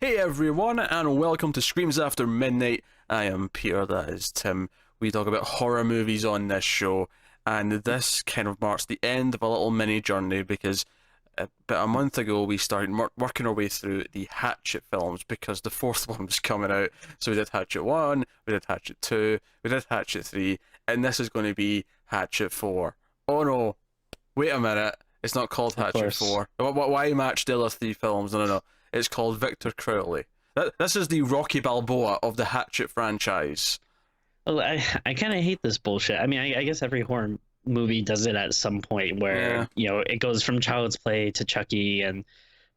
Hey everyone, and welcome to Screams After Midnight. I am Peter, that is Tim. We talk about horror movies on this show, and this kind of marks the end of a little mini journey because about a month ago we started working our way through the Hatchet films because the fourth one was coming out. So we did Hatchet 1, we did Hatchet 2, we did Hatchet 3, and this is going to be Hatchet 4. Oh no, wait a minute, it's not called Hatchet 4. Why match the other three films? No. It's called Victor Crowley. This is the Rocky Balboa of the Hatchet franchise. Well, I kind of hate this bullshit. I mean, I guess every horror movie does it at some point where, it goes from Child's Play to Chucky and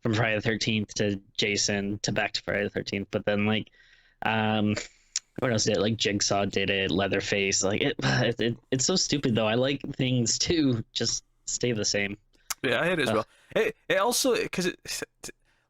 from Friday the 13th to Jason to back to Friday the 13th. But then, what else did it? Like, Jigsaw did it, Leatherface. Like, it's so stupid, though. I like things to just stay the same. Yeah, I hate it as well. It also, because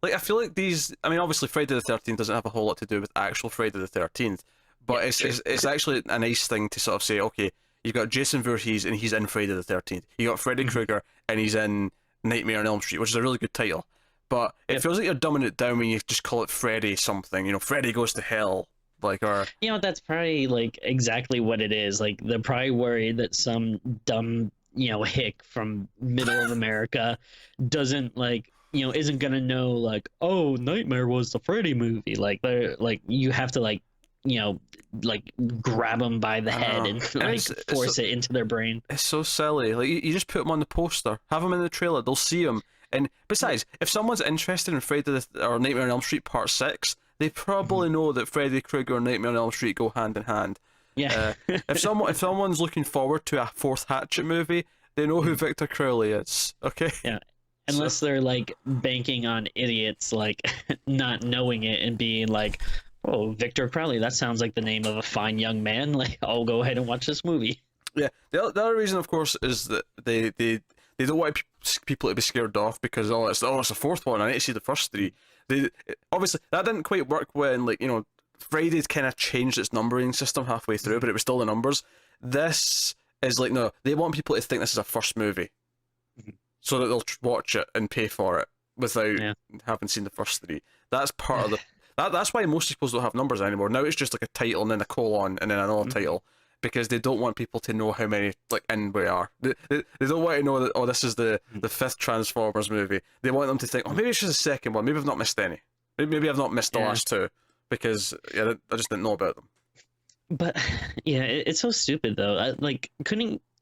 I feel like these, I mean, obviously Friday the 13th doesn't have a whole lot to do with actual Friday the 13th, but yeah, it's actually a nice thing to sort of say, okay, you've got Jason Voorhees and he's in Friday the 13th. You got Freddy Krueger and he's in Nightmare on Elm Street, which is a really good title. But it feels like you're dumbing it down when you just call it Freddy something, Freddy Goes to Hell. Or that's probably exactly what it is. They're probably worried that some dumb, hick from middle of America doesn't isn't gonna know oh, Nightmare was the Freddy movie. They're you have to grab them by the head and force it into their brain. It's so silly. You just put them on the poster, have them in the trailer, they'll see them. And besides, if someone's interested in Friday or Nightmare on Elm Street Part 6, they probably know that Freddy Krueger and Nightmare on Elm Street go hand in hand. Yeah. If someone's looking forward to a fourth Hatchet movie, they know who Victor Crowley is. Okay. Yeah. Unless they're banking on idiots not knowing it and being oh, Victor Crowley, that sounds like the name of a fine young man. I'll go ahead and watch this movie. Yeah. The other reason, of course, is that they don't want people to be scared off because it's a fourth one. I need to see the first three. Obviously that didn't quite work when Friday's kind of changed its numbering system halfway through, but it was still the numbers. This is no, they want people to think this is a first movie. So that they'll watch it and pay for it without having seen the first three. That's part of the. That's why most people don't have numbers anymore. Now it's just a title and then a colon and then another title, because they don't want people to know how many in we are. They don't want to know that this is the fifth Transformers movie. They want them to think, maybe it's just the second one. Maybe I've not missed any. Maybe I've not missed the last two because I just didn't know about them. But it's so stupid though.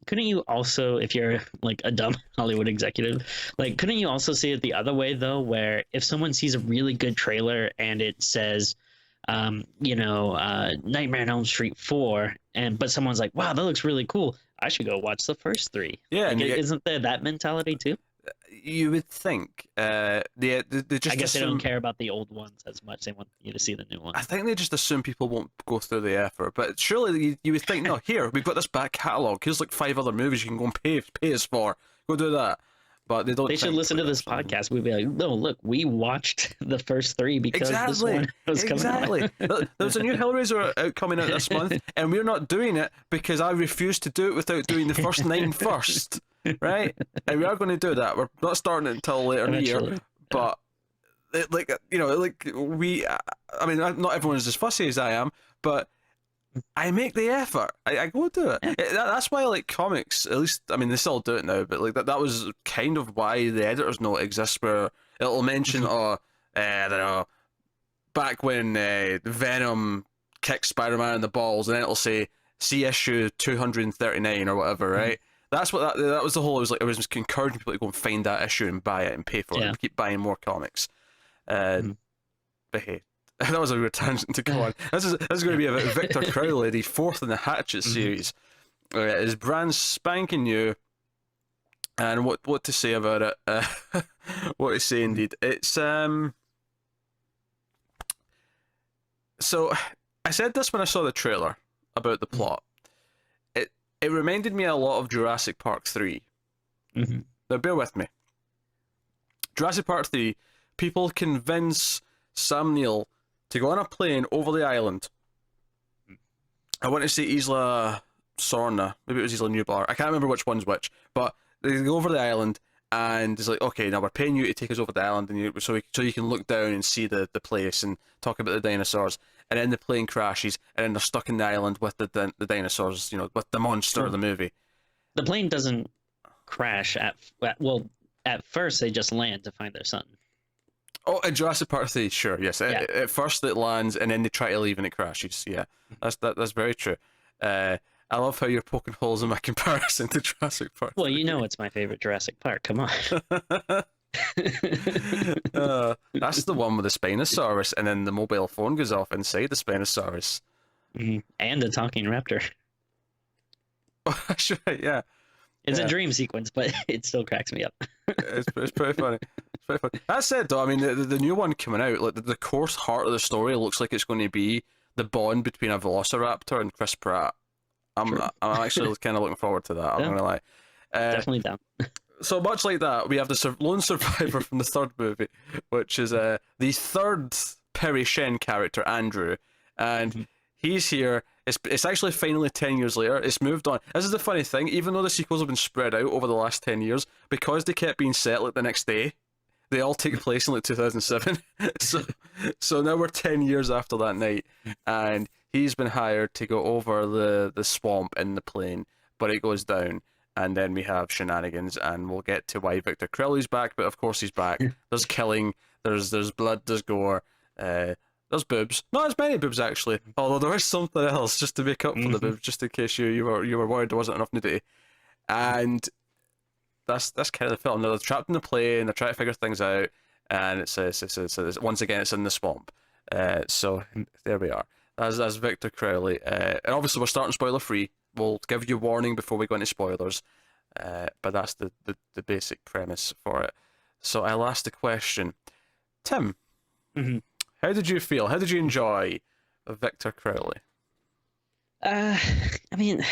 Couldn't you also, if you're a dumb Hollywood executive, couldn't you also see it the other way though, where if someone sees a really good trailer and it says, Nightmare on Elm Street 4, but someone's like, wow, that looks really cool, I should go watch the first three. Yeah, isn't there that mentality too? You would think. They just I guess they don't care about the old ones as much. They want you to see the new ones. I think they just assume people won't go through the effort. But surely you would think, no, here, we've got this back catalogue. Here's 5 other movies you can go and pay us for. Go do that. But they don't. They should listen to this podcast. We'd be like, no, look, we watched the first 3 because this one was coming out. There's a new Hellraiser coming out this month, and we're not doing it because I refuse to do it without doing the first 9 first. Right, and we are going to do that. We're not starting it until later in the year, but I mean, not everyone's as fussy as I am, but I make the effort. I go do it. That's why comics, at least, I mean, they still do it now, but that was kind of why the editor's note exists, where it'll mention I don't know, back when Venom kicked Spider-Man in the balls, and then it'll say see issue 239 or whatever, right? That's what that was the whole. It was just encouraging people to go and find that issue and buy it and pay for it and keep buying more comics. But hey, that was a weird tangent to go on. This is going to be about Victor Crowley, the fourth in the Hatchet series. It is brand spanking new, and what to say about it? What to say indeed? It's So I said this when I saw the trailer about the plot. It reminded me a lot of Jurassic Park 3. Now, bear with me. Jurassic Park 3, people convince Sam Neill to go on a plane over the island. I want to say Isla Sorna. Maybe it was Isla Nublar. I can't remember which one's which. But they go over the island, and it's like, okay, now we're paying you to take us over the island, and so you can look down and see the place and talk about the dinosaurs. And then the plane crashes, and then they're stuck in the island with the dinosaurs, with the monster of the movie. The plane doesn't crash at first they just land to find their son. Oh, in Jurassic Park 3, sure, yes. Yeah. At first it lands, and then they try to leave, and it crashes. Yeah, that's very true. I love how you're poking holes in my comparison to Jurassic Park. Well, it's my favorite Jurassic Park. Come on. That's the one with the Spinosaurus, and then the mobile phone goes off inside the Spinosaurus. And a talking raptor. Oh, that's right, yeah. It's a dream sequence, but it still cracks me up. It's pretty funny. It's pretty funny. That said, though, I mean, the new one coming out, like the core heart of the story looks like it's going to be the bond between a Velociraptor and Chris Pratt. I'm actually kind of looking forward to that. I'm not gonna lie. Definitely down. So much like that, we have the lone survivor from the third movie, which is the third Parry Shen character, Andrew, and he's here. It's actually finally 10 years later. It's moved on. This is the funny thing. Even though the sequels have been spread out over the last 10 years, because they kept being set like the next day, they all take place in like 2007. so now we're 10 years after that night, and he's been hired to go over the swamp in the plane, but it goes down. And then we have shenanigans, and we'll get to why Victor Crowley's back, but of course he's back. There's killing, there's blood, there's gore, there's boobs. Not as many boobs, actually, although there is something else just to make up for the boobs, just in case you were worried there wasn't enough nudity. And that's kind of the film. They're trapped in the plane, they're trying to figure things out, and it's once again, it's in the swamp. So there we are. That's Victor Crowley. And obviously we're starting spoiler-free. We'll give you warning before we go into spoilers, but that's the basic premise for it. So I'll ask the question, Tim, how did you feel? How did you enjoy Victor Crowley? I mean,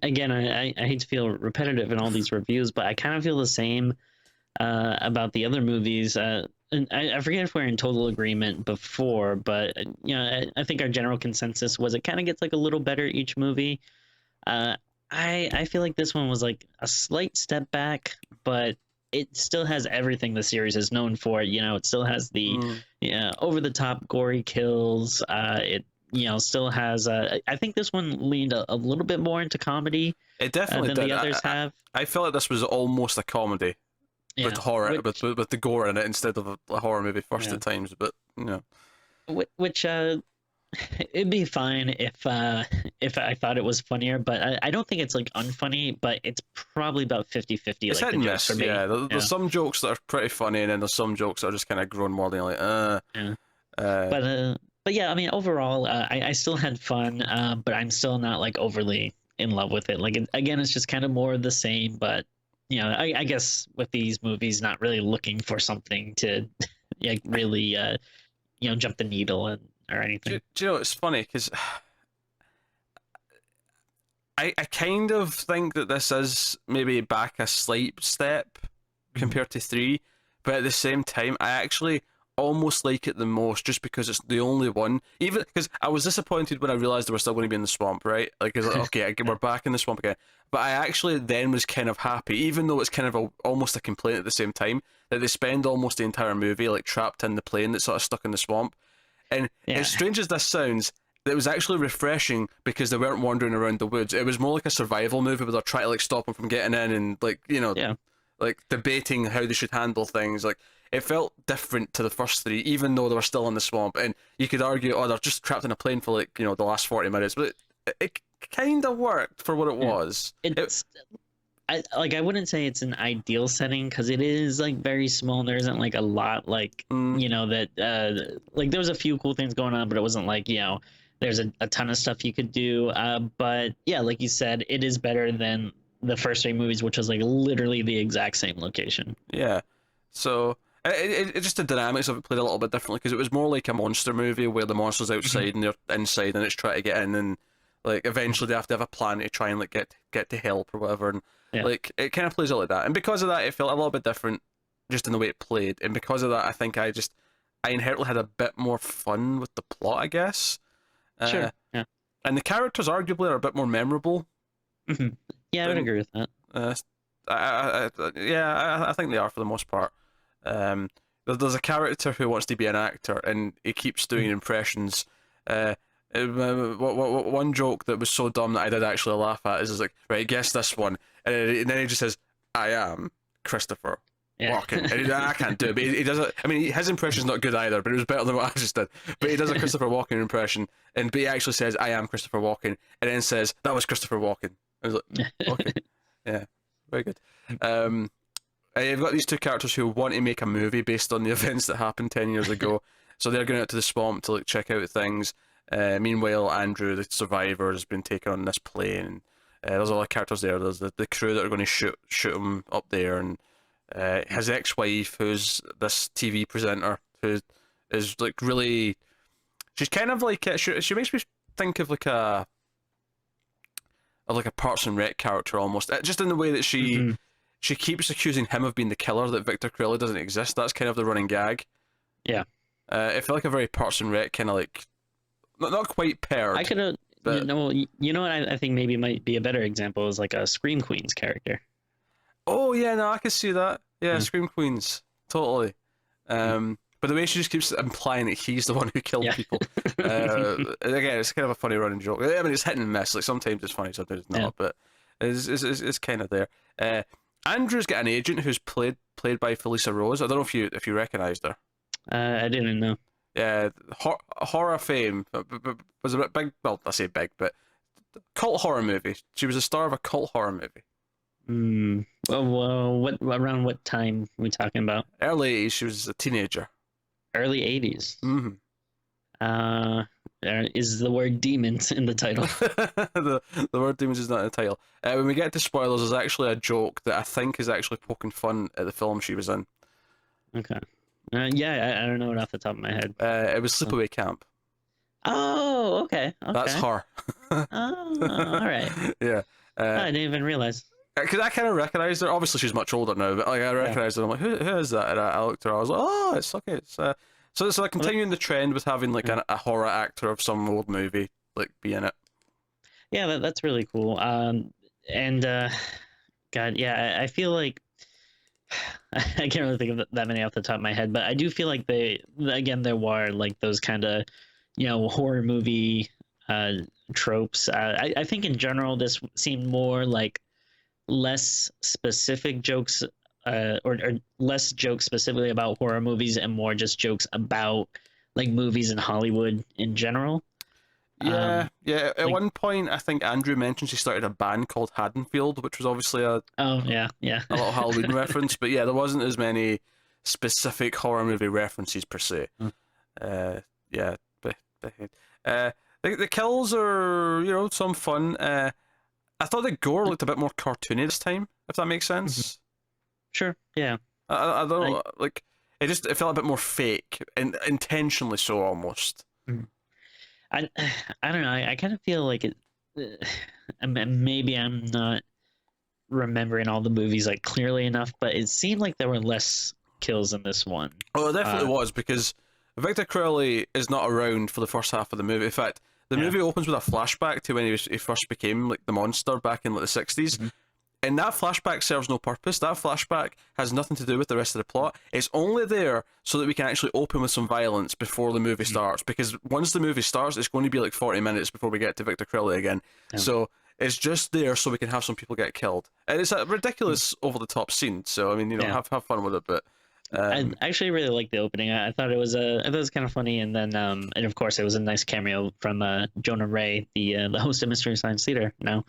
again, I hate to feel repetitive in all these reviews, but I kind of feel the same about the other movies. And I forget if we're in total agreement before, but I think our general consensus was it kind of gets like a little better each movie. I feel like this one was like a slight step back, but it still has everything the series is known for. It still has the over the top gory kills. It still has. I think this one leaned a little bit more into comedy. It definitely than did. the others have. I felt like this was almost a comedy with horror, with the gore in it instead of a horror movie first at times. But which it'd be fine if I thought it was funnier, but I don't think it's like unfunny, but it's probably about 50-50. It's like hit and miss, for me. There's some jokes that are pretty funny, and then there's some jokes that are just kind of grown more than But yeah, I mean, overall, I still had fun, but I'm still not like overly in love with it. Like again, it's just kind of more of the same, but I guess with these movies, not really looking for something to really jump the needle or anything. Do you know, it's funny because I kind of think that this is maybe back a slight step compared to 3, but at the same time, I actually almost like it the most just because it's the only one. Even because I was disappointed when I realized they were still going to be in the swamp, right? Like, okay, we're back in the swamp again. But I actually then was kind of happy, even though it's kind of almost a complaint at the same time, that they spend almost the entire movie like trapped in the plane that's sort of stuck in the swamp. And as strange as this sounds, it was actually refreshing because they weren't wandering around the woods. It was more like a survival movie where they're trying to like stop them from getting in and like like debating how they should handle things. Like it felt different to the first 3, even though they were still in the swamp. And you could argue, they're just trapped in a plane for like the last 40 minutes, but it kind of worked for what it was. I wouldn't say it's an ideal setting because it is like very small. There isn't like a lot like that like there was a few cool things going on, but it wasn't like there's a ton of stuff you could do. But yeah, like you said, it is better than the first 3 movies, which was like literally the exact same location. Yeah, so it just the dynamics of it played a little bit differently because it was more like a monster movie where the monster's outside and they're inside and it's trying to get in, and like eventually they have to have a plan to try and like get to help or whatever. And like it kind of plays out like that, and because of that it felt a little bit different just in the way it played, and because of that I think I inherently had a bit more fun with the plot, I guess. Sure. And the characters arguably are a bit more memorable. Yeah, I would agree with that. I think they are for the most part. There's a character who wants to be an actor, and he keeps doing impressions. One joke that was so dumb that I did actually laugh at is like, right, guess this one, and then he just says, "I am Christopher Walken," and I can't do it, but he does it. I mean, his impression's not good either, but it was better than what I just did. But he does a Christopher Walken impression, but he actually says, "I am Christopher Walken," and then says, "That was Christopher Walken." I was like, okay, yeah, very good. You've got these two characters who want to make a movie based on the events that happened 10 years ago, so they're going out to the swamp to like check out things. Meanwhile, Andrew, the survivor, has been taken on this plane. There's a lot of characters there. There's the crew that are going to shoot him up there, and his ex-wife, who's this TV presenter, who is like really, she's kind of like she makes me think of like a Parks and Rec character almost, just in the way that she keeps accusing him of being the killer, that Victor Crowley doesn't exist. That's kind of the running gag. Yeah. I feel like a very Parks and Rec kind of like, not quite paired. I could have, you know what I think maybe might be a better example is like a Scream Queens character. Oh yeah, no, I can see that. Yeah, Scream Queens, totally. But the way she just keeps implying that he's the one who killed people. Again, it's kind of a funny running joke. I mean, it's hit and miss. Like sometimes it's funny, sometimes it's not. But it's kind of there. Andrew's got an agent who's played by Felissa Rose. I don't know if you recognised her. I didn't know. Yeah, horror fame was a bit big. Well, I say big, but cult horror movie. She was a star of a cult horror movie. Well, around what time are we talking about? Early 80s. She was a teenager. Early 80s. Mm-hmm. Is the word demons in the title? the word demons is not in the title. When we get to spoilers, there's actually a joke that I think is actually poking fun at the film she was in. Okay. I don't know it off the top of my head. It was Sleepaway Camp. Oh, okay. That's her. Oh, all right. Yeah. I didn't even realize. Because I kind of recognized her. Obviously, she's much older now, but like I recognized her. I'm like, who is that? And I looked at her. I was like, oh, it's okay. It's so like continuing the trend with having like a horror actor of some old movie like be in it. Yeah, that's really cool. God, yeah, I feel like I can't really think of that many off the top of my head, but I do feel like there were like those kind of, horror movie tropes. I think in general this seemed more like less specific jokes, or less jokes specifically about horror movies and more just jokes about like movies in Hollywood in general. Yeah. At one point, I think Andrew mentions he started a band called Haddonfield, which was obviously a little Halloween reference. But yeah, there wasn't as many specific horror movie references per se. The kills are some fun. I thought the gore looked a bit more cartoony this time, if that makes sense. Sure. Yeah. I don't know, like it felt a bit more fake and intentionally so almost. I don't know. I kind of feel like it. Maybe I'm not remembering all the movies like clearly enough, but it seemed like there were less kills in this one. Oh, it definitely was, because Victor Crowley is not around for the first half of the movie. In fact, the movie opens with a flashback to when he first became like the monster back in like the 60s. And that flashback serves no purpose. That flashback has nothing to do with the rest of the plot. It's only there so that we can actually open with some violence before the movie starts. Because once the movie starts, it's going to be like 40 minutes before we get to Victor Crowley again. So it's just there so we can have some people get killed. And it's a ridiculous, over-the-top scene. So, I mean, have fun with it. But I actually really liked the opening. I thought it was kind of funny. And then, and of course, it was a nice cameo from Jonah Ray, the host of Mystery Science Theater now.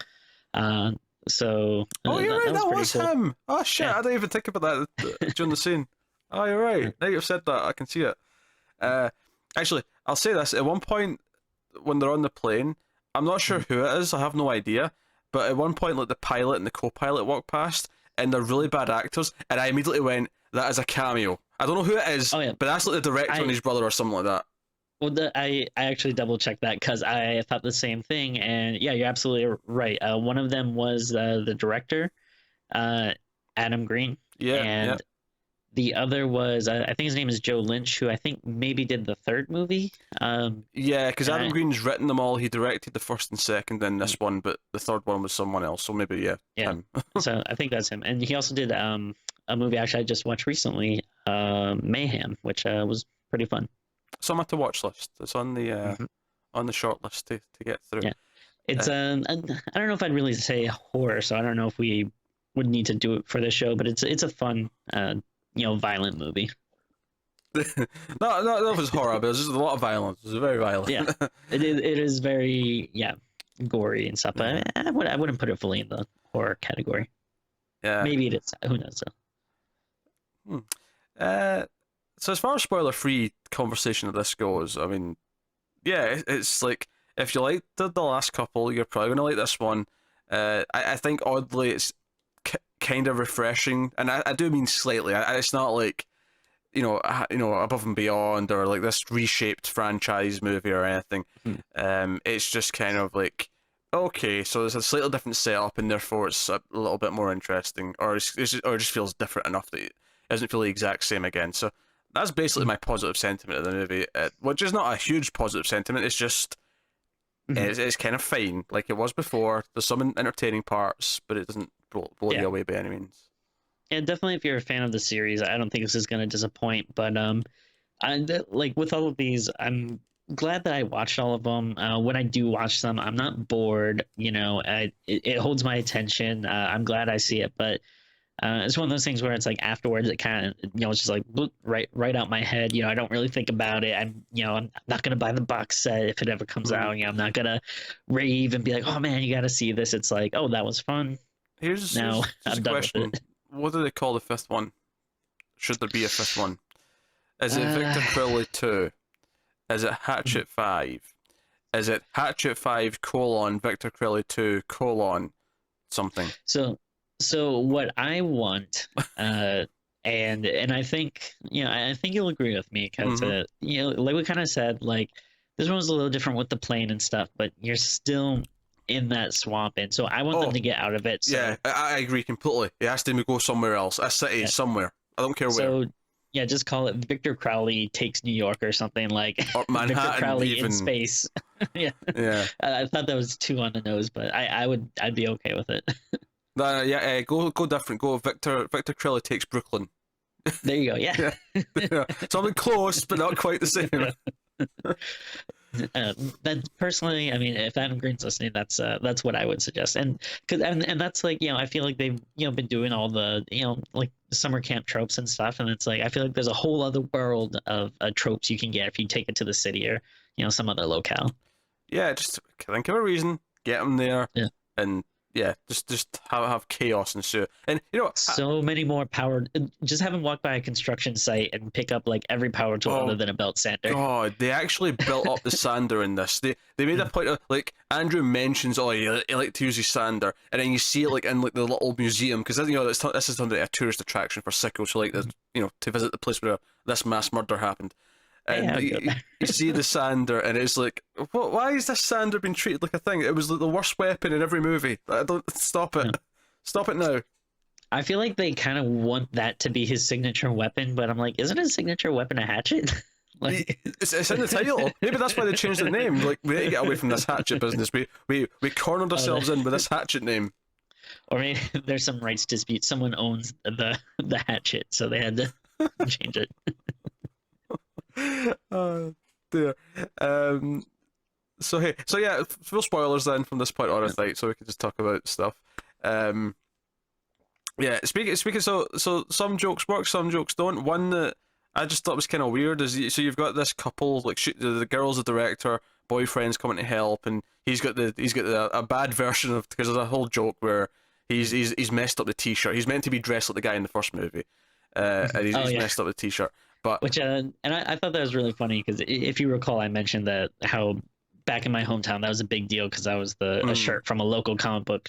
So you're right, that was cool. him. Oh shit, I didn't even think about that during the scene. Oh, you're right. Now you've said that, I can see it. Actually, I'll say this. At one point when they're on the plane, I'm not sure who it is, I have no idea, but at one point like the pilot and the co-pilot walk past and they're really bad actors, and I immediately went, that is a cameo. I don't know who it is, but that's like the director and his brother or something like that. Well, I actually double checked that because I thought the same thing, and yeah, you're absolutely right. One of them was the director, Adam Green, The other was I think his name is Joe Lynch, who I think maybe did the third movie. Yeah, because And Adam Green's written them all. He directed the first and second and this one, but the third one was someone else. So maybe yeah, him. so I think that's him. And he also did a movie actually I just watched recently, Mayhem, which was pretty fun. Some at the watch list. It's Mhm. on the short list to get through. Yeah. It's I don't know if I'd really say horror, so I don't know if we would need to do it for the show, but it's a fun violent movie. That was horror, but there's just a lot of violence. It was very violent. Yeah, it is very gory and stuff, but I wouldn't put it fully in the horror category. Yeah. Maybe it is. Who knows though. So as far as spoiler-free conversation of this goes, I mean, yeah, it's like if you liked the last couple, you're probably gonna like this one. I think oddly it's kind of refreshing, and I do mean slightly. It's not like above and beyond or like this reshaped franchise movie or anything. It's just kind of like, okay, so there's a slightly different setup and therefore it's a little bit more interesting, or it just feels different enough that it doesn't feel the exact same again. So that's basically my positive sentiment of the movie, which is not a huge positive sentiment. It's just it's kind of fine, like it was before. There's some entertaining parts, but it doesn't blow you away by any means. Yeah, definitely. If you're a fan of the series, I don't think this is going to disappoint. But like with all of these, I'm glad that I watched all of them. When I do watch them, I'm not bored. It holds my attention. I'm glad I see it, but it's one of those things where it's like afterwards, it kind of it's just like right out my head. I don't really think about it. I'm not gonna buy the box set if it ever comes out. I'm not gonna rave and be like, oh man, you got to see this. It's like, oh, that was fun. Here's I'm a done question. with it. What do they call the fifth one? Should there be a fifth one? Is it Victor Crowley 2? Is it Hatchet 5? Is it Hatchet 5 : Victor Crowley 2 : something? So what I want, and I think I think you'll agree with me because like we kind of said, like this one was a little different with the plane and stuff, but you're still in that swamp, and so I want them to get out of it. So. Yeah, I agree completely. It has to go somewhere else, a city somewhere. I don't care where. So yeah, just call it Victor Crowley Takes New York or something like. Or Manhattan, Victor Crowley even. in space. Yeah. I thought that was too on the nose, but I'd be okay with it. Go different. Go Victor Crowley Takes Brooklyn. There you go. Yeah. Something close, but not quite the same. That personally, I mean, if Adam Green's listening, that's what I would suggest, and that's like I feel like they've been doing all the like summer camp tropes and stuff, and it's like I feel like there's a whole other world of tropes you can get if you take it to the city or some other locale. Yeah, just think of a reason, get them there, and just have chaos ensue. And so many more power. Just have him walk by a construction site and pick up like every power tool other than a belt sander. God, they actually built up the sander in this. They made a point of like Andrew mentions, you like to use his sander, and then you see it like in like the little museum because this is a tourist attraction for sickos, so like to visit the place where this mass murder happened. And you see the sander, and it's like, why is this sander being treated like a thing? It was like the worst weapon in every movie. Stop it. Stop it now. I feel like they kind of want that to be his signature weapon, but I'm like, isn't his signature weapon a hatchet? It's in the title. Maybe that's why they changed the name. Like, we need to get away from this hatchet business. We cornered ourselves in with this hatchet name. Or maybe there's some rights dispute. Someone owns the hatchet, so they had to change it. Oh dear. So yeah, full spoilers then from this point on, I think, so we can just talk about stuff. Speaking. So some jokes work, some jokes don't. One that I just thought was kind of weird is you've got this couple like the girl's the director, boyfriend's coming to help, and he's got a bad version of because there's a whole joke where he's messed up the t-shirt. He's meant to be dressed like the guy in the first movie, and he's messed up the t-shirt. But and I thought that was really funny because if you recall, I mentioned that how back in my hometown that was a big deal because that was a shirt from a local comic book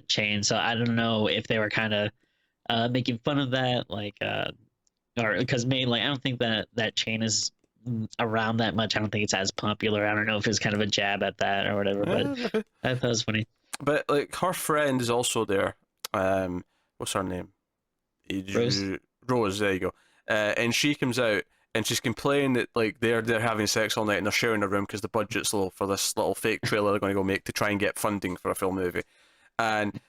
chain. So I don't know if they were kind of making fun of that, like, or because mainly I don't think that chain is around that much. I don't think it's as popular. I don't know if it's kind of a jab at that or whatever. But I thought it was funny. But like her friend is also there. What's her name? Rose, there you go. And she comes out and she's complaining that like they're having sex all night and they're sharing a room because the budget's low for this little fake trailer they're going to go make to try and get funding for a film movie. And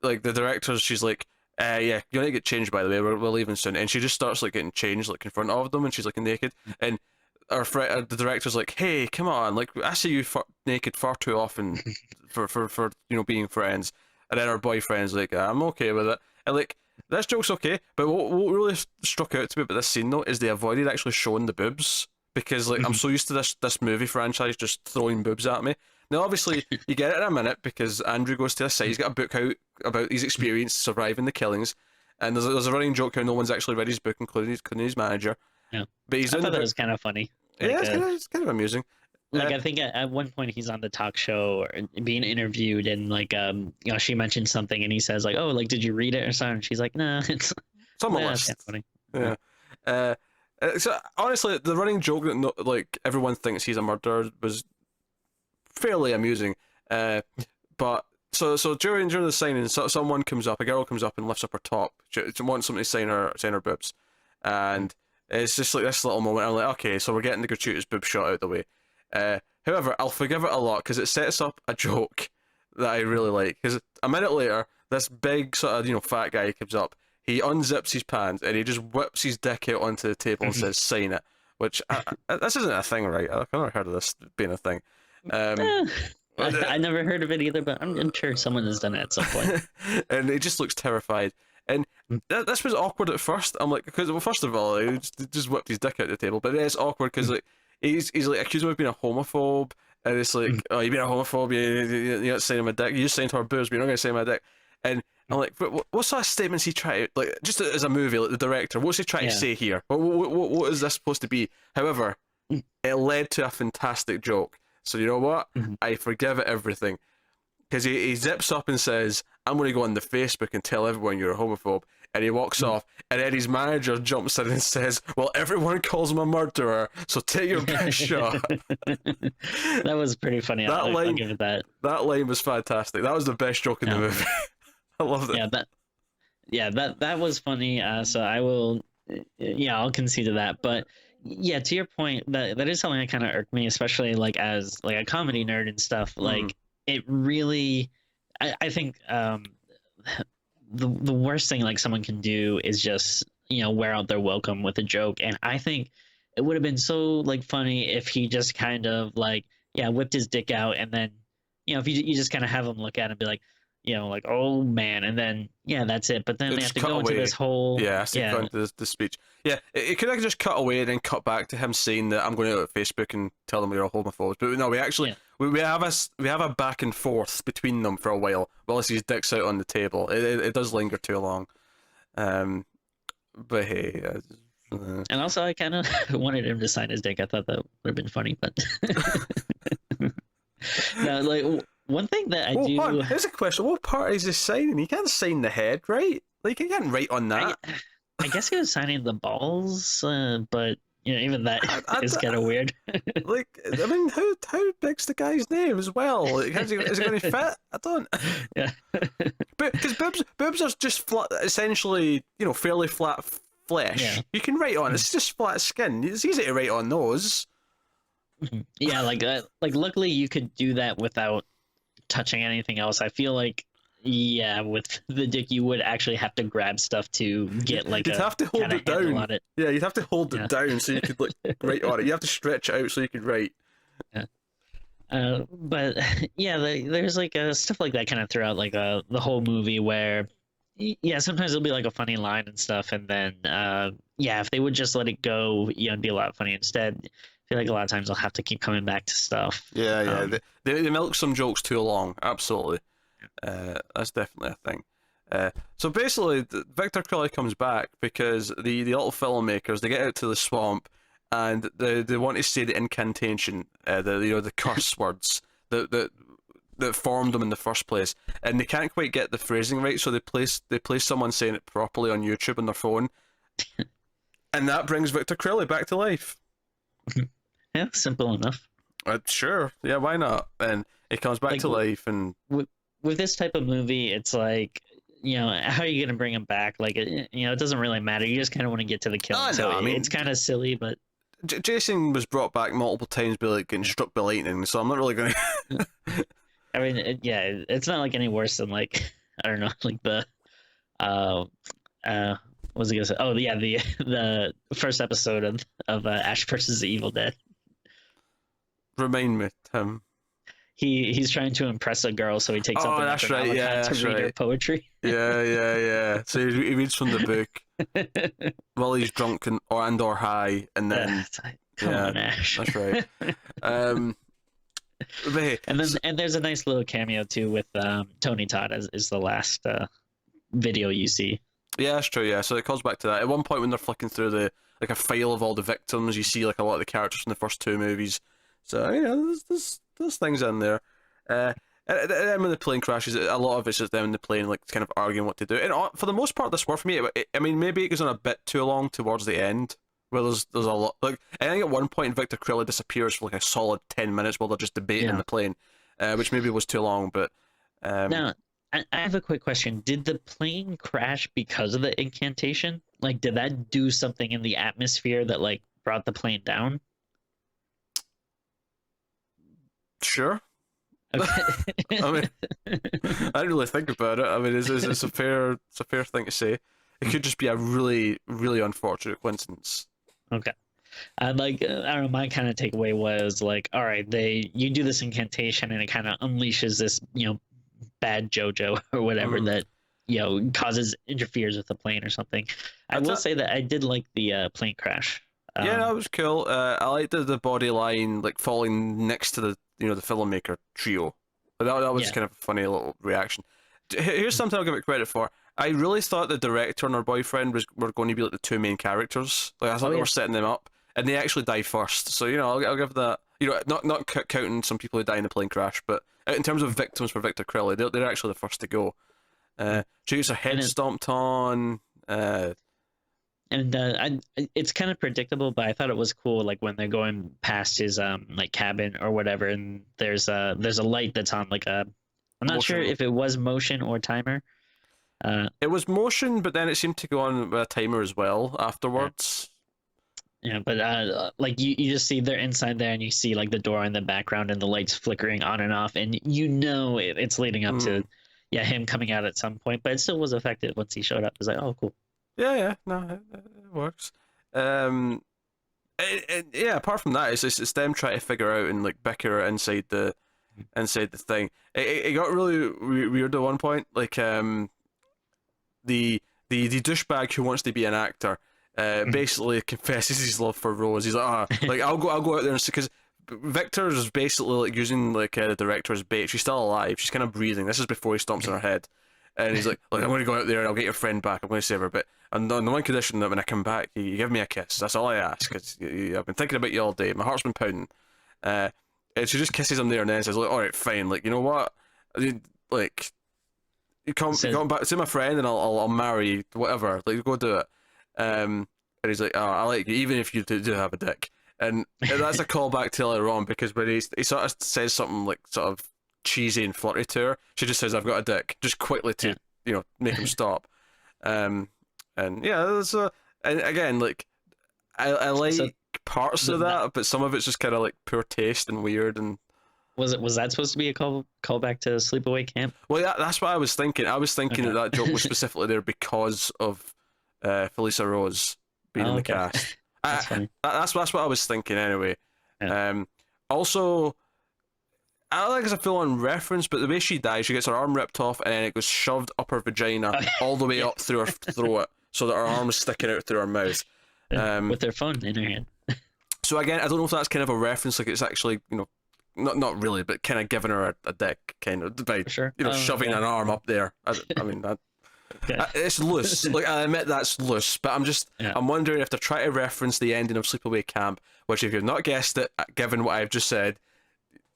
like the director, she's like, yeah, you're gonna get changed, by the way. We're leaving soon. And she just starts like getting changed like in front of them, and she's like naked. And the director's like, hey, come on, like I see you naked far too often for being friends. And then her boyfriend's like, I'm okay with it. And like this joke's okay, but what really struck out to me about this scene though is they avoided actually showing the boobs, because like I'm so used to this movie franchise just throwing boobs at me. Now, obviously, you get it in a minute because Andrew goes to his side. He's got a book out about his experience surviving the killings, and there's a running joke how no one's actually read his book, including his manager. Yeah, but he's I thought that was kind of funny. Like, yeah, it's kind of amusing. Like I think at one point he's on the talk show or being interviewed, and like she mentioned something, and he says like, "Oh, like did you read it or something?" And she's like, "Nah, it's on the list." That's funny. Yeah. So honestly, the running joke that like everyone thinks he's a murderer was fairly amusing. But so during the signing, someone comes up, a girl comes up and lifts up her top. She wants somebody to sign her boobs, and it's just like this little moment. I'm like, okay, so we're getting the gratuitous boob shot out of the way. However, I'll forgive it a lot because it sets up a joke that I really like. Because a minute later, this big sort of fat guy comes up. He unzips his pants and he just whips his dick out onto the table and says, "Sign it." Which this isn't a thing, right? I've never heard of this being a thing. I never heard of it either, but I'm sure someone has done it at some point. And he just looks terrified. And this was awkward at first. I'm like, because well, first of all, he just whipped his dick out the table. But it's awkward because like he's like accused him of being a homophobe, and it's like, oh, you've been a homophobe. You're not signing my dick. You just signed her boobs, but you're not going to sign my dick. And I'm like, but what sort of statements he trying to, like, just as a movie, like the director, what's he trying to say here? What is this supposed to be? However, it led to a fantastic joke. So you know what? I forgive it everything. Because he zips up and says, I'm going to go on the Facebook and tell everyone you're a homophobe. And he walks off. And then his manager jumps in and says, well, everyone calls him a murderer, so take your best shot. That was pretty funny. I'll give it that. That line was fantastic. That was the best joke in the movie. I loved it. That was funny. So I will, I'll concede to that. But yeah, to your point, that is something that kind of irked me, especially like as like a comedy nerd and stuff. Like it really, I think the worst thing like someone can do is just wear out their welcome with a joke. And I think it would have been so like funny if he just kind of like whipped his dick out, and then if you just kind of have him look at it and be like, like, oh man, and then that's it. But then they have to go into this whole go into the speech. Yeah, it could have just cut away and then cut back to him saying that I'm going to go to Facebook and tell them you're a homophobe. But no, we actually we have a back and forth between them for a while whilst his dick's out on the table. It does linger too long. But hey. And also, I kind of wanted him to sign his dick. I thought that would have been funny, but no, like. One thing that I do... Here's a question. What part is he signing? He can't sign the head, right? Like, he can't write on that. I guess he was signing the balls, but even that is kind of weird. Like, I mean, how big's the guy's name as well? Like, is it going to fit? I don't... Yeah. But, because boobs are just flat, essentially, fairly flat flesh. Yeah. You can write on. It's just flat skin. It's easy to write on those. Yeah, like luckily you could do that without touching anything else. I feel like with the dick you would actually have to grab stuff to get like you'd have to hold it down. Yeah, you'd have to hold it down so you could like write on it. You have to stretch it out so you could write. But there's like stuff like that kind of throughout like the whole movie where sometimes it'll be like a funny line and stuff, and then if they would just let it go, it'd be a lot funny. Instead, I feel like a lot of times I'll have to keep coming back to stuff. They milk some jokes too long. Absolutely. That's definitely a thing. So basically, Victor Crowley comes back because the little filmmakers, they get out to the swamp and they want to say the incantation, the curse words that formed them in the first place, and they can't quite get the phrasing right, so they place someone saying it properly on YouTube on their phone, and that brings Victor Crowley back to life. Yeah, simple enough. Sure. Yeah, why not? And it comes back to life. And with this type of movie, it's like, how are you gonna bring him back? Like, it doesn't really matter. You just kind of want to get to the kill. Oh, So no, I mean, it's kind of silly, but Jason was brought back multiple times by like getting struck by lightning, so I'm not really going to. I mean, it's not like any worse than like I don't know, like the what was I gonna say? Oh yeah, the first episode of Ash versus the Evil Dead. Remind me, Tim. He's trying to impress a girl, so he takes up an That's right. Yeah, to that's read her right. poetry. Yeah. So he reads from the book while he's drunk or high, and then Come on, Ash. That's right. But hey, and there's a nice little cameo too with Tony Todd is the last video you see. Yeah, that's true. Yeah, so it calls back to that. At one point when they're flicking through a file of all the victims, you see like a lot of the characters from the first two movies. So there's things in there. And then when the plane crashes, a lot of it's just them in the plane, like kind of arguing what to do. And for the most part, this worked for me. I mean, maybe it goes on a bit too long towards the end, where there's a lot. Like I think at one point, Victor Crowley disappears for like a solid 10 minutes while they're just debating in the plane, which maybe was too long. But now I have a quick question: did the plane crash because of the incantation? Like, did that do something in the atmosphere that like brought the plane down? Sure. Okay. I mean, I didn't really think about it. I mean, it's a fair thing to say. It could just be a really, really unfortunate coincidence. Okay. And like I don't know, my kind of takeaway was like, all right, you do this incantation and it kind of unleashes this, bad JoJo or whatever that interferes with the plane or something. I will say that I did like the plane crash. Yeah, that was cool. I liked the body line like falling next to the the filmmaker trio. That was kind of a funny little reaction. Here's something I'll give it credit for. I really thought the director and her boyfriend were going to be like the two main characters. Like I thought they were setting them up, and they actually die first. So I'll give that. Not counting some people who die in the plane crash, but in terms of victims for Victor Crowley, they're actually the first to go. She gets her head stomped on. It's kind of predictable, but I thought it was cool. Like when they're going past his like cabin or whatever, and there's a light that's on like I'm not sure if it was motion or timer. It was motion, but then it seemed to go on with a timer as well afterwards. Yeah, but like you just see they're inside there, and you see like the door in the background, and the lights flickering on and off, and it's leading up to him coming out at some point. But it still was effective once he showed up. It was like, oh, cool. Yeah, no, it works. Apart from that, it's them trying to figure out and like bicker inside the thing. It got really weird at one point. Like the douchebag who wants to be an actor basically confesses his love for Rose. He's like, I'll go out there and because Victor is basically like using like the director as bait. She's still alive. She's kind of breathing. This is before he stomps on her head. And he's like, I'm going to go out there and I'll get your friend back. I'm going to save her. But on the one condition that when I come back, you give me a kiss. That's all I ask. Cause I've been thinking about you all day. My heart's been pounding. And she just kisses him there and then says, like, all right, fine. Like, you know what? Like, you come back, see my friend, and I'll marry you, whatever. Like, go do it. And he's like, oh, I like you, even if you do have a dick. And that's a callback to later on because when he sort of says something like sort of cheesy and flirty to her, she just says, I've got a dick, just quickly to make him stop. And yeah, there's and again, like I like parts of that, but some of it's just kind of like poor taste and weird. And was that supposed to be a callback to Sleepaway Camp? Well, yeah, that's what I was thinking. I was thinking that joke was specifically there because of Felissa Rose being in the cast. That's funny. That's what I was thinking anyway. Yeah. Also, I don't think it's a full-on reference, but the way she dies, she gets her arm ripped off and then it goes shoved up her vagina all the way up through her throat, so that her arm is sticking out through her mouth. With their phone in her hand. So again, I don't know if that's kind of a reference, like it's actually, not really, but kind of giving her a dick, kind of, by, shoving an arm up there. I mean, that... It's loose. Like I admit that's loose, but I'm wondering if they're trying to reference the ending of Sleepaway Camp, which if you've not guessed it, given what I've just said,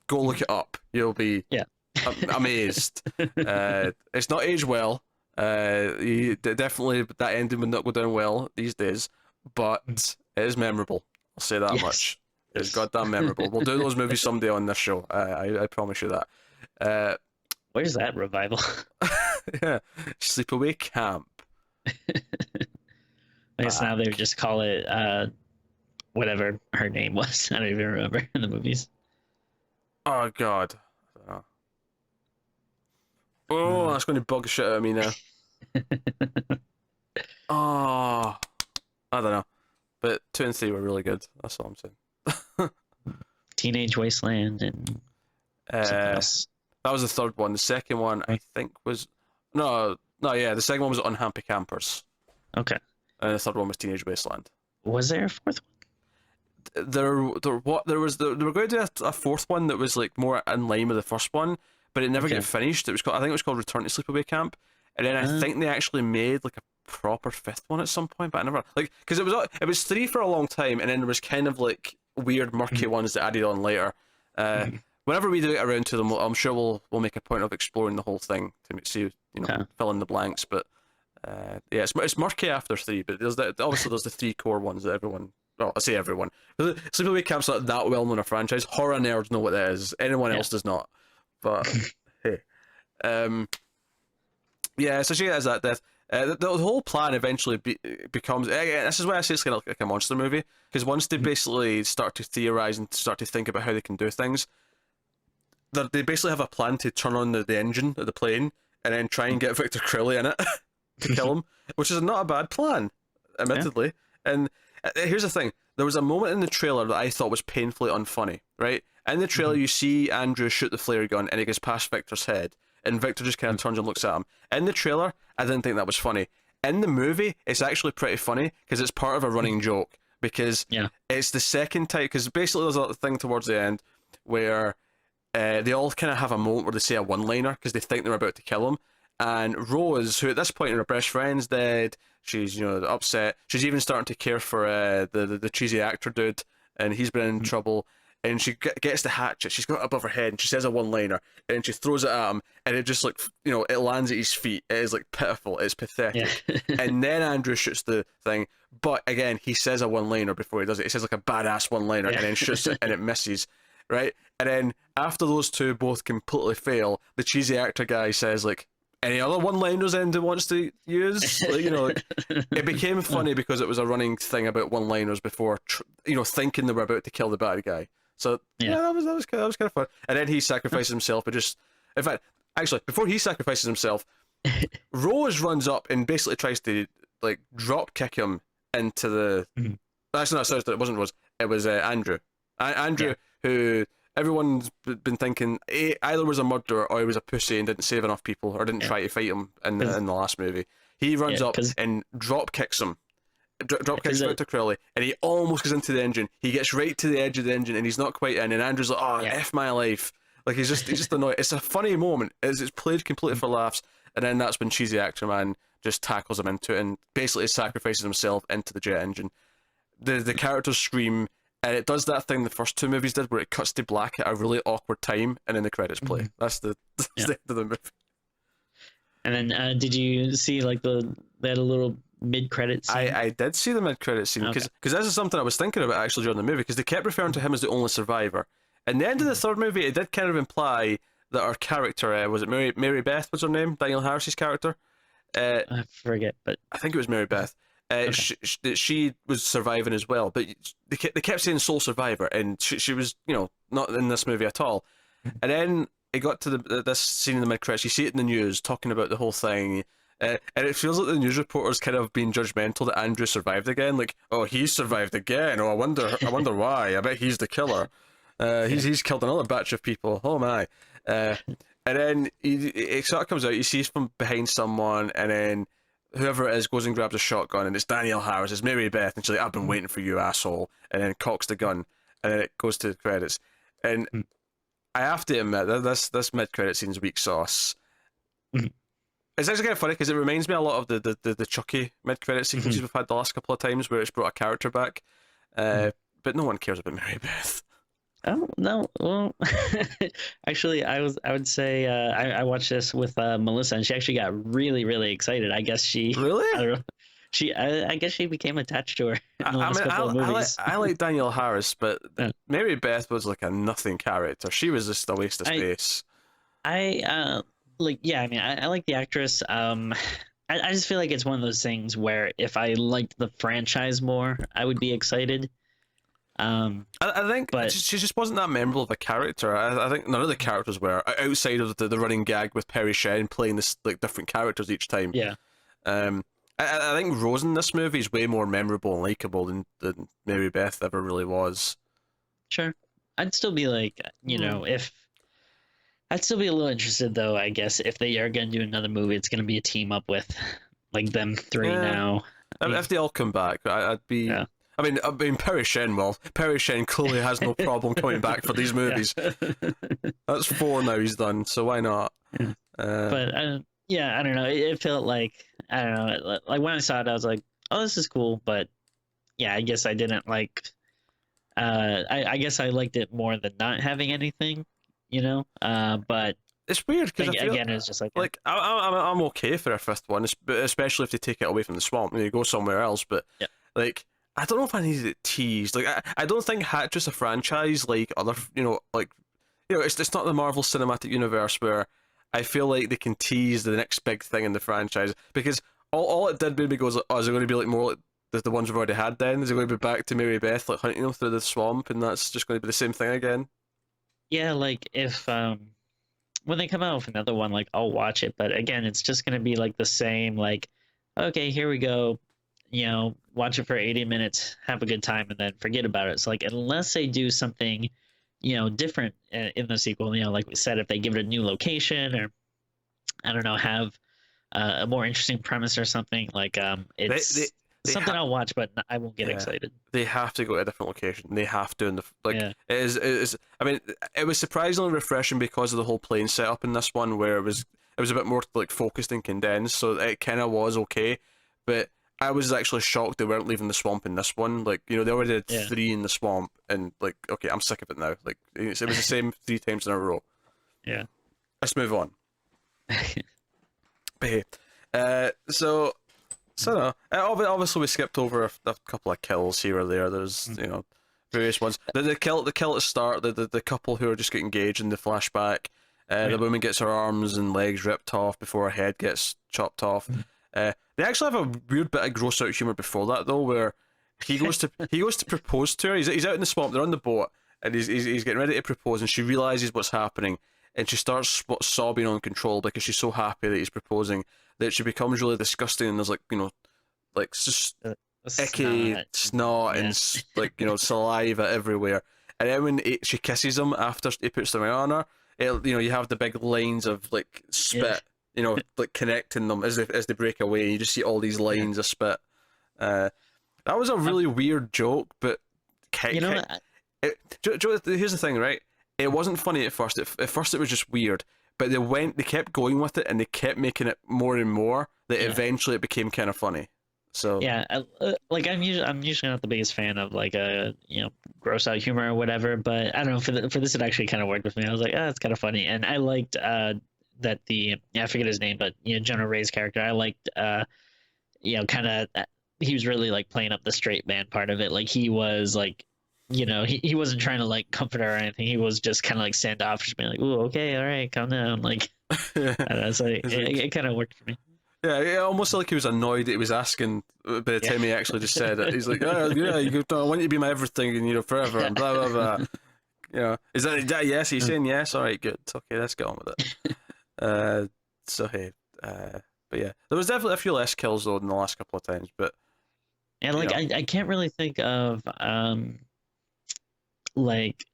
go look it up. You'll be amazed. It's not aged well. Definitely that ending would not go down well these days, but it is memorable. I'll say that much. It's goddamn memorable. We'll do those movies someday on this show. I promise you that. Where's that revival? Yeah, sleepaway camp. I guess now they would just call it whatever her name was. I don't even remember in the movies. Oh God. I don't know. Oh, that's going to bug the shit out of me now. Oh, I don't know. But 2 and 3 were really good. That's all I'm saying. Teenage Wasteland and something else. That was the third one. The second one, I think, was yeah. The second one was Unhappy Campers, Okay. and the third one was Teenage Wasteland. Was there a fourth one? There they were going to do a fourth one that was like more in line with the first one, but it never Okay. got finished. I think it was called Return to Sleepaway Camp, and then I think they actually made like a proper fifth one at some point, but I never because it was 3 for a long time, and then there was kind of like weird murky ones that added on later. Whenever we do get around to them, I'm sure we'll make a point of exploring the whole thing to see fill in the blanks. But yeah, it's murky after 3, but obviously there's the 3 core ones that everyone. Well, I say everyone. Sleepaway Camp's not that well known a franchise. Horror nerds know what that is. Anyone else does not. But hey, yeah. So she has that death. The whole plan eventually becomes. This is why I say it's kind of like a monster movie, because once they basically start to theorize and start to think about how they can do things, they basically have a plan to turn on the engine of the plane and then try and get Victor Crowley in it to kill him, which is not a bad plan, admittedly. Yeah. And here's the thing: there was a moment in the trailer that I thought was painfully unfunny. Right in the trailer, you see Andrew shoot the flare gun and it goes past Victor's head, and Victor just kind of turns and looks at him. In the trailer, I didn't think that was funny. In the movie, it's actually pretty funny because it's part of a running joke. Because it's the second time. Because basically, there's a thing towards the end where they all kind of have a moment where they say a one-liner because they think they're about to kill him. And Rose, who at this point her best friend's dead, she's upset. She's even starting to care for the cheesy actor dude, and he's been in trouble. And she gets the hatchet. She's got it above her head, and she says a one-liner, and she throws it at him, and it just it lands at his feet. It is like pitiful. It's pathetic. Yeah. And then Andrew shoots the thing, but again he says a one-liner before he does it. He says like a badass one-liner, and then shoots it, and it misses. Right, and then after those two both completely fail, the cheesy actor guy says like, "Any other one-liners anyone wants to use?" It became funny because it was a running thing about one-liners before, thinking they were about to kill the bad guy. So that was kind of fun. And then he sacrifices himself, but in fact, actually, before he sacrifices himself, Rose runs up and basically tries to like drop kick him into the. Actually, no, sorry, it wasn't Rose. It was Andrew. Andrew, who everyone's been thinking either was a murderer or he was a pussy and didn't save enough people or didn't try to fight him in the last movie. He runs up and drop kicks him. Drop kicks Victor Crowley, and he almost goes into the engine. He gets right to the edge of the engine, and he's not quite in. And Andrew's like, "Oh, F my life!" Like he's just annoyed. It's a funny moment. It's played completely for laughs, and then that's when cheesy actor man just tackles him into it and basically sacrifices himself into the jet engine. The characters scream, and it does that thing the first 2 movies did, where it cuts to black at a really awkward time, and then the credits play. That's the end of the movie. And then, did you see like they had a little mid-credit scene? I did see the mid-credit scene because this is something I was thinking about actually during the movie, because they kept referring to him as the only survivor. And the end of the third movie, it did kind of imply that our character was it Mary Beth was her name, Daniel Harris's character. I forget, but I think it was Mary Beth. She was surviving as well, but they kept saying sole survivor, and she was not in this movie at all. And then it got to this scene in the mid-credits. You see it in the news talking about the whole thing. And it feels like the news reporters kind of being judgmental that Andrew survived again. Like, oh, he's survived again. Oh, I wonder why. I bet he's the killer. He's killed another batch of people. Oh my. And then it sort of comes out. You see from behind someone, and then whoever it is goes and grabs a shotgun, and it's Danielle Harris. It's Mary Beth, and she's like, "I've been waiting for you, asshole." And then cocks the gun, and then it goes to the credits. And I have to admit that this mid-credit scene's weak sauce. It's actually kind of funny because it reminds me a lot of the Chucky mid-credit sequences we've had the last couple of times, where it's brought a character back, but no one cares about Mary Beth. Oh no! Well, actually, I would say I watched this with Melissa, and she actually got really, really excited. I guess she really. I don't know. I guess she became attached to her in the last couple of movies. I like Danielle Harris, but Mary Beth was like a nothing character. She was just a waste of space. like, yeah, I mean, I like the actress. I just feel like it's one of those things where if I liked the franchise more, I would be excited. I think But she just wasn't that memorable of a character. I think none of the characters were outside of the running gag with Parry Shen playing this like different characters each time. yeah, Um, I think Rose in this movie is way more memorable and likable than Mary Beth ever really was. sure. I'd still be like, if I'd still be a little interested though, I guess, if they are gonna do another movie, it's gonna be a team up with like them three Yeah. now. I mean, If they all come back, I'd be. yeah. I mean, Parry Shen. Well, Parry Shen clearly has no problem coming back for these movies. Yeah. That's 4 now he's done, so why not? Yeah. But yeah, I don't know. It felt like, I don't know. Like when I saw it, I was like, "Oh, this is cool." But yeah, I guess I didn't like. I guess I liked it more than not having anything, But It's weird because again, it's just like I'm okay for a 5th one, especially if they take it away from the swamp and they go somewhere else. But yeah. like, I don't know if I needed it teased. Like, I don't think Hatchet's a franchise like other, it's not the Marvel Cinematic Universe where I feel like they can tease the next big thing in the franchise, because all it did made me go, oh, is it going to be like more like the ones we've already had then? Is it going to be back to Mary Beth like hunting them through the swamp, and that's just going to be the same thing again? Yeah, like if when they come out with another one, like I'll watch it, but again, it's just gonna be like the same, like, okay, here we go, watch it for 80 minutes, have a good time, and then forget about it. It's like unless they do something, different in the sequel, like we said, if they give it a new location or I don't know, have a more interesting premise or something, like it's something I'll watch, but I won't get excited. They have to go to a different location. They have to, Yeah. it is. I mean, it was surprisingly refreshing because of the whole plane setup in this one, where it was a bit more like focused and condensed, so it kind of was okay. But I was actually shocked they weren't leaving the swamp in this one. Like, they already did 3 in the swamp, and like, okay, I'm sick of it now. Like, it was the same 3 times in a row. Yeah. Let's move on. But hey, so no. Obviously, we skipped over a couple of kills here or there. There's various ones. The kill at the start. The couple who are just getting engaged in the flashback. The woman gets her arms and legs ripped off before her head gets chopped off. They actually have a weird bit of gross out humor before that though, where he goes to propose to her. He's out in the swamp. They're on the boat, and he's getting ready to propose, and she realizes what's happening, and she starts sobbing uncontrolled because she's so happy that he's proposing that she becomes really disgusting, and there's like just icky snot and saliva everywhere. And then when she kisses him after he puts the ring on her, you have the big lines of like spit, like connecting them as they break away. You just see all these lines of spit. That was a really weird joke, but here's the thing, right? It wasn't funny at first. At first, it was just weird. But they kept going with it, and they kept making it more and more. That eventually it became kind of funny. So yeah, I'm usually not the biggest fan of like gross out humor or whatever. But I don't know, for this it actually kind of worked with me. I was like, it's kind of funny, and I liked that I forget his name, but Jonah Ray's character. I liked kind of he was really like playing up the straight man part of it. Like he was like. He wasn't trying to like comfort her or anything. He was just kind of like standoffish, being like, "Ooh, okay, all right, calm down." Like, I don't know, so it kind of worked for me. Yeah, almost like he was annoyed that he was asking by the time he actually just said it. He's like, I want you to be my everything and forever and blah blah blah. Is that yes? He's saying yes. All right, good. Okay, let's get on with it. So hey, but yeah, there was definitely a few less kills though in the last couple of times, but yeah, like I can't really think of like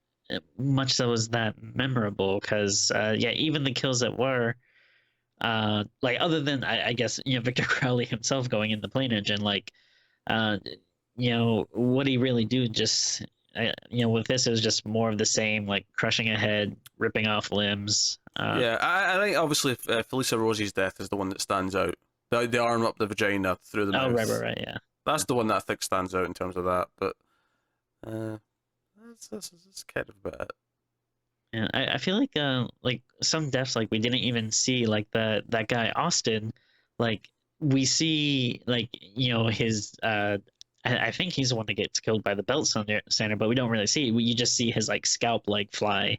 much that was that memorable because even the kills that were like other than I guess Victor Crowley himself going in the plane engine, like what he really do, just with this it was just more of the same, like crushing a head, ripping off limbs. I think obviously Felissa Rosie's death is the one that stands out. The arm up the vagina through the mouth. Right, yeah, that's the one that I think stands out in terms of that, but that's kind of about it. Yeah, I feel like some deaths, like we didn't even see, like that guy Austin, like we see like his I think he's the one that gets killed by the belt sander, but we don't really see you just see his like scalp like fly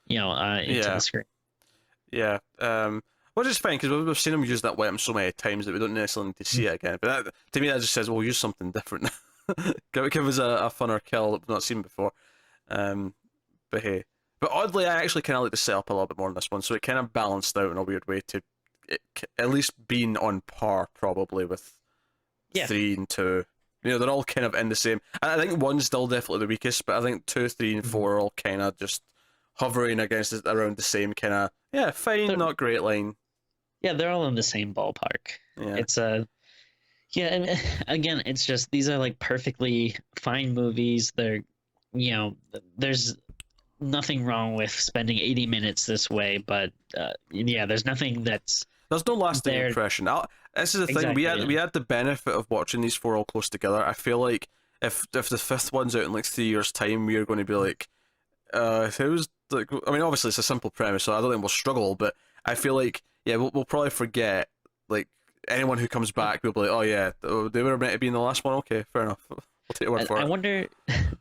into the screen. Yeah. Which is fine, because we've seen him use that weapon so many times that we don't necessarily need to see it again. But that, to me, that just says, well, use something different. give us a funner kill that we've not seen before. But hey. But oddly, I actually kind of like the setup a little bit more in this one, so it kind of balanced out in a weird way to it, at least being on par, probably, with 3 and 2. You know, they're all kind of in the same. I think 1's still definitely the weakest, but I think 2, 3, and 4 are all kind of just hovering against it around the same kind of, fine, not great line. Yeah, they're all in the same ballpark. Yeah. It's and again, it's just, these are like perfectly fine movies. They're, there's nothing wrong with spending 80 minutes this way, but there's nothing there's no lasting impression. This is the thing, we had the benefit of watching these 4 all close together. I feel like if the 5th one's out in like 3 years' time, we're going to be like, who's like, I mean, obviously it's a simple premise, so I don't think we'll struggle, but I feel like, we'll probably forget, like, anyone who comes back will be like, oh yeah, they were meant to be in the last one, okay, fair enough. We'll take your word for it.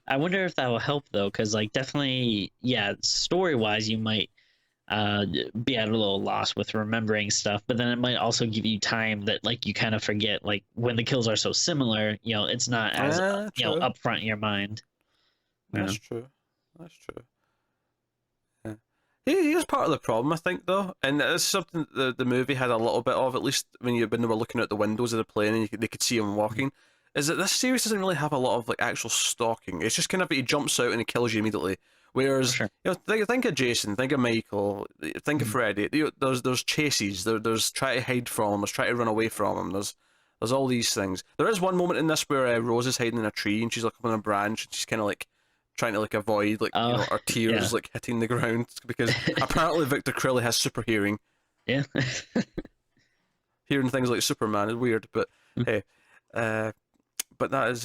I wonder if that will help though, because like definitely, story-wise, you might be at a little loss with remembering stuff, but then it might also give you time that like you kind of forget, like when the kills are so similar, it's not as upfront in your mind. That's true. Yeah. Here's part of the problem, I think, though, and it's something the movie had a little bit of, at least when they were looking at the windows of the plane and they could see him walking. Is that this series doesn't really have a lot of like actual stalking. It's just kind of he jumps out and he kills you immediately. Whereas think of Jason, think of Michael, think of Freddy. There's chases. There's try to hide from him. There's try to run away from him. There's all these things. There is one moment in this where Rose is hiding in a tree and she's like up on a branch and she's kind of like trying to like avoid like her tears like hitting the ground, because apparently Victor Crowley has super hearing. Yeah. Hearing things like Superman is weird, but hey. But that is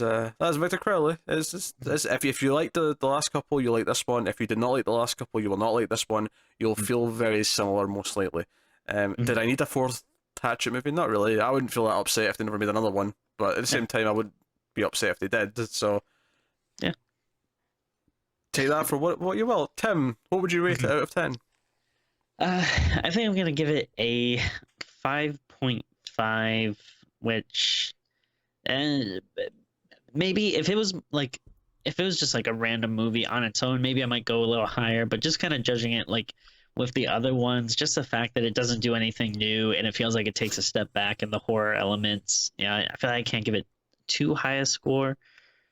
Victor Crowley. If you like the last couple, you like this one. If you did not like the last couple, you will not like this one. You'll feel very similar, most likely. Did I need a 4th Hatchet movie? Not really. I wouldn't feel that upset if they never made another one. But at the same time, I would be upset if they did. So yeah, take that for what you will. Tim, what would you rate it out of 10? I think I'm gonna give it a 5.5, which. And maybe if it was just like a random movie on its own, maybe I might go a little higher, but just kind of judging it like with the other ones, just the fact that it doesn't do anything new and it feels like it takes a step back in the horror elements. I feel like I can't give it too high a score.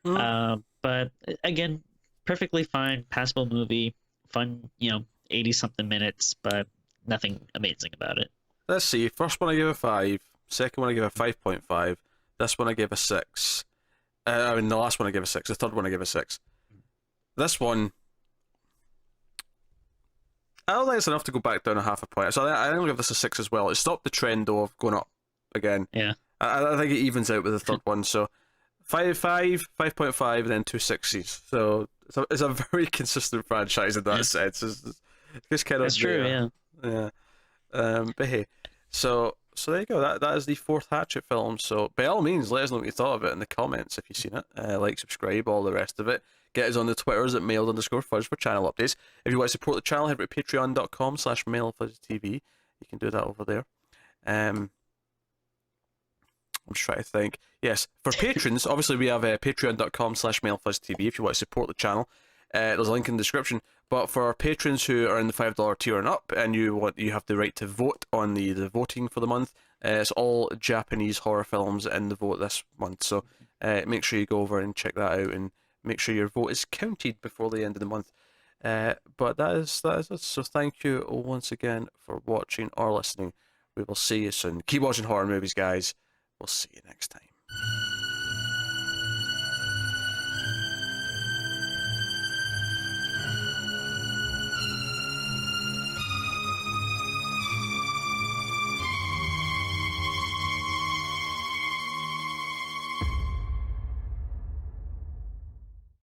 But again, perfectly fine, passable movie, fun, 80 something minutes, but nothing amazing about it. Let's see. First one I give a 5, second one I give a 5.5. This one I gave a 6. The last one I gave a 6. The third one I gave a 6. This one, I don't think it's enough to go back down a half a point. So I think I'll give this a 6 as well. It stopped the trend, though, of going up again. Yeah. I think it evens out with the third one. So 5.5, and then 2 6s. So it's a very consistent franchise in that sense. It's kind of... That's true, yeah. But hey, so there you go. That is the 4th Hatchet film. So by all means, let us know what you thought of it in the comments if you've seen it. Like, subscribe, all the rest of it. Get us on the Twitters at mailed_fuzz for channel updates. If you want to support the channel, head over to patreon.com/mailfuzztv. You can do that over there. I'm just trying to think. Yes, for patrons, obviously we have patreon.com/mailfuzztv if you want to support the channel. There's a link in the description. But for our patrons who are in the $5 tier and up, and you have the right to vote on the voting for the month, it's all Japanese horror films in the vote this month. So make sure you go over and check that out, and make sure your vote is counted before the end of the month. But that is it. So thank you once again for watching or listening. We will see you soon. Keep watching horror movies, guys. We'll see you next time.